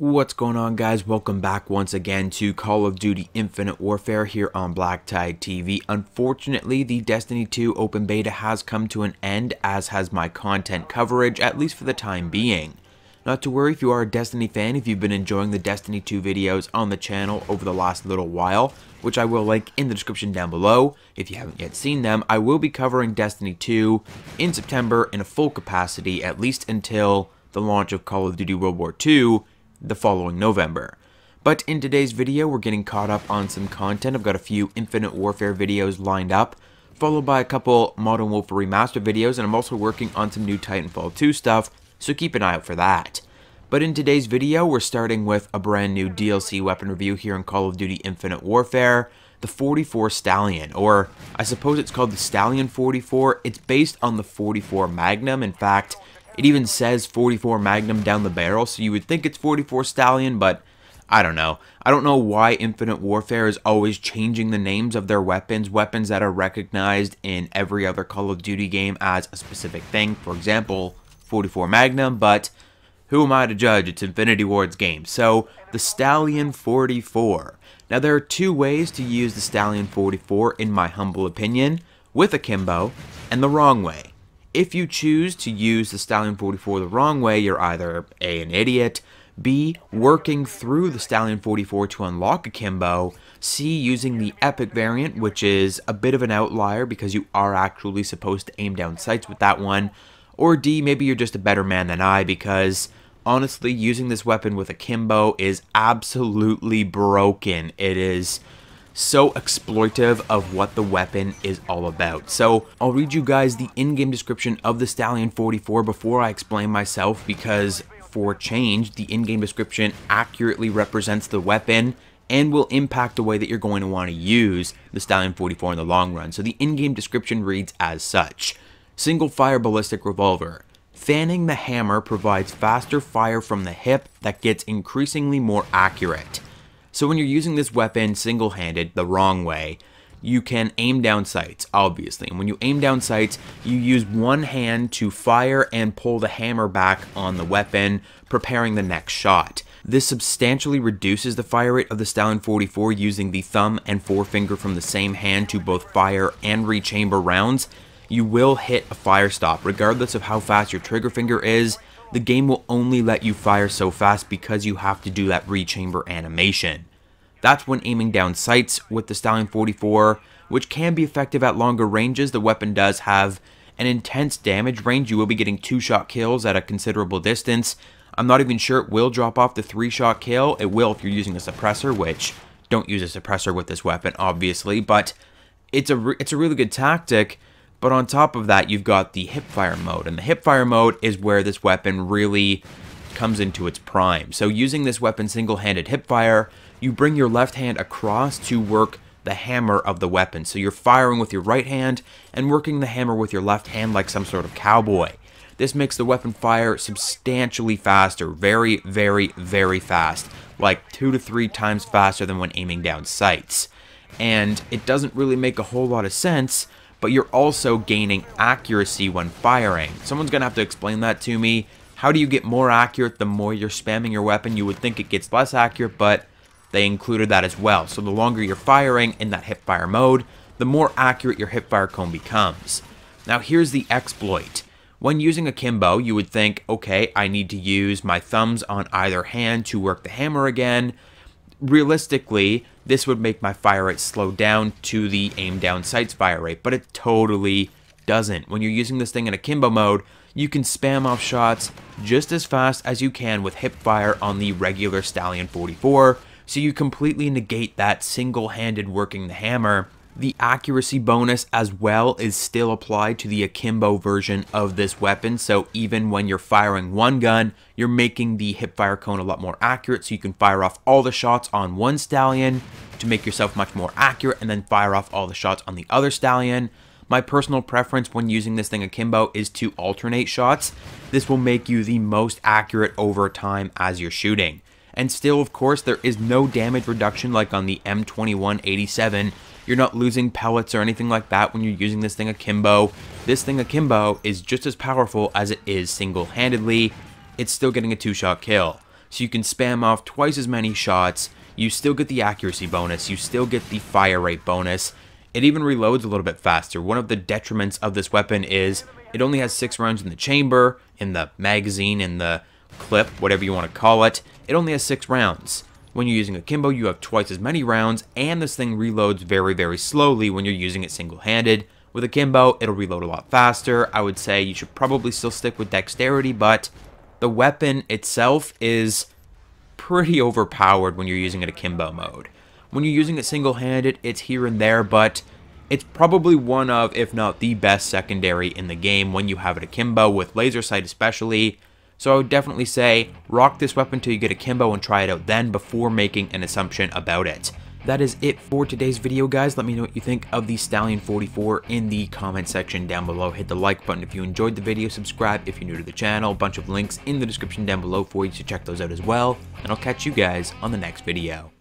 What's going on, guys? Welcome back once again to Call of Duty Infinite Warfare here on BlackTideTV. Unfortunately, the Destiny 2 open beta has come to an end, as has my content coverage, at least for the time being. Not to worry if you are a Destiny fan, if you've been enjoying the Destiny 2 videos on the channel over the last little while, which I will link in the description down below. If you haven't yet seen them, I will be covering Destiny 2 in September in a full capacity, at least until the launch of Call of Duty World War II, the following November. But in today's video, we're getting caught up on some content. I've got a few Infinite Warfare videos lined up, followed by a couple Modern Warfare Remastered videos, and I'm also working on some new Titanfall 2 stuff, so keep an eye out for that. But in today's video, we're starting with a brand new DLC weapon review here in Call of Duty Infinite Warfare, the 44 Stallion, or I suppose it's called the Stallion 44. It's based on the 44 Magnum. In fact, it even says 44 Magnum down the barrel, so you would think it's 44 Stallion, but I don't know. I don't know why Infinite Warfare is always changing the names of their weapons that are recognized in every other Call of Duty game as a specific thing. For example, 44 Magnum, but who am I to judge? It's Infinity Ward's game. So, the Stallion 44. Now, there are two ways to use the Stallion 44, in my humble opinion, with Akimbo, and the wrong way. If you choose to use the Stallion 44 the wrong way, you're either A, an idiot, B, working through the Stallion 44 to unlock Akimbo, C, using the Epic variant, which is a bit of an outlier because you are actually supposed to aim down sights with that one, or D, maybe you're just a better man than I, because honestly, using this weapon with Akimbo is absolutely broken. It is so exploitive of what the weapon is all about. So I'll read you guys the in-game description of the Stallion 44 before I explain myself, because for change, the in-game description accurately represents the weapon and will impact the way that you're going to want to use the Stallion 44 in the long run. So the in-game description reads as such: single-fire ballistic revolver. Fanning the hammer provides faster fire from the hip that gets increasingly more accurate. So when you're using this weapon single-handed the wrong way, you can aim down sights, obviously. And when you aim down sights, you use one hand to fire and pull the hammer back on the weapon, preparing the next shot. This substantially reduces the fire rate of the Stallion 44 using the thumb and forefinger from the same hand to both fire and rechamber rounds. You will hit a fire stop, regardless of how fast your trigger finger is. The game will only let you fire so fast because you have to do that rechamber animation. That's when aiming down sights with the Stallion 44, which can be effective at longer ranges. The weapon does have an intense damage range. You will be getting 2-shot kills at a considerable distance. I'm not even sure it will drop off the 3-shot kill. It will if you're using a suppressor, which don't use a suppressor with this weapon, obviously, but it's a really good tactic. But on top of that, you've got the hipfire mode, and the hipfire mode is where this weapon really comes into its prime. So using this weapon single-handed hipfire, you bring your left hand across to work the hammer of the weapon. So you're firing with your right hand and working the hammer with your left hand like some sort of cowboy. This makes the weapon fire substantially faster, very, very, very fast, like 2 to 3 times faster than when aiming down sights. And it doesn't really make a whole lot of sense, but you're also gaining accuracy when firing. Someone's gonna have to explain that to me. How do you get more accurate the more you're spamming your weapon? You would think it gets less accurate, but they included that as well. So the longer you're firing in that hipfire mode, the more accurate your hipfire cone becomes. Now here's the exploit. When using Akimbo, you would think, okay, I need to use my thumbs on either hand to work the hammer again. Realistically, this would make my fire rate slow down to the aim down sights fire rate, but it totally doesn't. When you're using this thing in Akimbo mode, you can spam off shots just as fast as you can with hip fire on the regular Stallion 44, so you completely negate that single-handed working the hammer. The accuracy bonus as well is still applied to the Akimbo version of this weapon, so even when you're firing one gun, you're making the hipfire cone a lot more accurate, so you can fire off all the shots on one Stallion to make yourself much more accurate, and then fire off all the shots on the other Stallion. My personal preference when using this thing Akimbo is to alternate shots. This will make you the most accurate over time as you're shooting. And still, of course, there is no damage reduction like on the M2187. You're not losing pellets or anything like that when you're using this thing Akimbo. This thing Akimbo is just as powerful as it is single-handedly. It's still getting a 2-shot kill. so you can spam off twice as many shots. You still get the accuracy bonus, you still get the fire rate bonus. It even reloads a little bit faster. One of the detriments of this weapon is it only has 6 rounds in the chamber, in the magazine, in the clip, whatever you want to call it. It only has 6 rounds. When you're using Akimbo, you have twice as many rounds, and this thing reloads very, very slowly when you're using it single-handed. With Akimbo, it'll reload a lot faster. I would say you should probably still stick with dexterity, but the weapon itself is pretty overpowered when you're using it Akimbo mode. When you're using it single-handed, it's here and there, but it's probably one of, if not the best secondary in the game when you have it Akimbo, with laser sight especially. So I would definitely say, rock this weapon till you get Akimbo and try it out then before making an assumption about it. That is it for today's video, guys. Let me know what you think of the Stallion 44 in the comment section down below. Hit the like button if you enjoyed the video, subscribe if you're new to the channel. A bunch of links in the description down below for you to check those out as well. And I'll catch you guys on the next video.